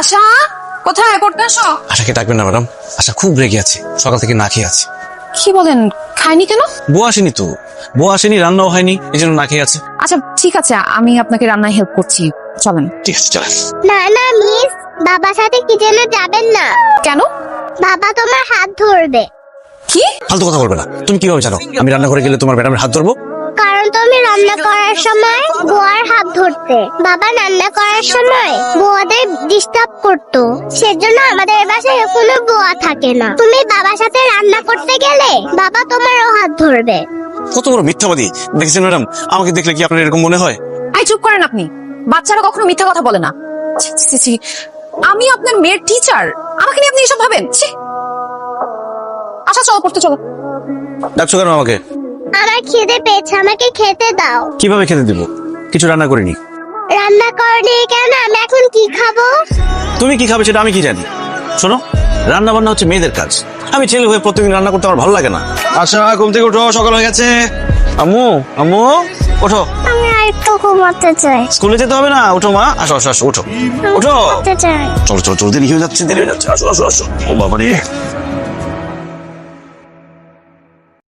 আশা কোথায় পড়তে আসো? আশাকে ডাকবেন না ম্যাডাম, আশা খুব রেগে আছে, সকাল থেকে না খেয়ে আছে। কি বলেন, খাইনি কেন? বউ আসেনি তো, বউ আসেনি, রান্নাও হয়নি, এই জন্য না খেয়ে আছে। আচ্ছা ঠিক আছে, আমি আপনাকে রান্নায় হেল্প করছি, চলেন। ঠিক আছে চলেন। না না মিস, বাবার সাথে কিচেনে যাবেন না। কেন? বাবা তোমার হাত ধরবে। কি? ফালতু কথা বলবে না। তুমি কিভাবে জানো আমি রান্না করে গেলে তোমার ম্যাডামের হাত ধরবো? কারণ তুমি রান্না করার সময় বুয়ার হাত ধরতে। বাবা রান্না করার সময় বুয়াদের ডিস্টার্ব করতো, সেজন্য আমাদের বাসায় কোনো বুয়া থাকে না। তুমি বাবার সাথে রান্না করতে গেলে বাবা তোমারও হাত ধরবে। কত বড় মিথ্যাবাদী দেখেছেন ম্যাডাম, আমাকে দেখলে কি আপনার এরকম মনে হয়? আই চুপ করেন আপনি, বাচ্চারা কখনো মিথ্যা কথা বলে না। ছি, ছি, ছি। আমি আপনার মেয়ের টিচার, আমাকে নিয়ে আপনি এসব ভাবেন? ছি। আচ্ছা চলো পড়তে চলো। ডাকছো কেন আমাকে? আমার খিদে পেয়েছে, আমাকে খেতে দাও। কিভাবে খেতে দিব? কিছু রান্না করিনি। রান্না করনি কেন? আমি এখন কি খাবো? তুমি কি খাবে সেটা আমি কি জানি? শোনো, রান্না বান্না হচ্ছে মেয়েদের কাজ। আমি ছেলে হয়ে প্রতিদিন রান্না করতে আমার ভালো লাগে না। আচ্ছা ঘুম থেকে উঠো, সকাল হয়ে গেছে। আম্মু আম্মু ওঠো, আমি একটু ঘুমাতে চাই। স্কুলে যেতে হবে না? ওঠো মা, আসো আসো আসো, ওঠো ওঠো। ঘুমাতে চাই। চলো চলো চলো, দেরি হয়ে যাচ্ছে, দেরি হয়ে যাচ্ছে, আসো আসো আসো। ও বাবা রে।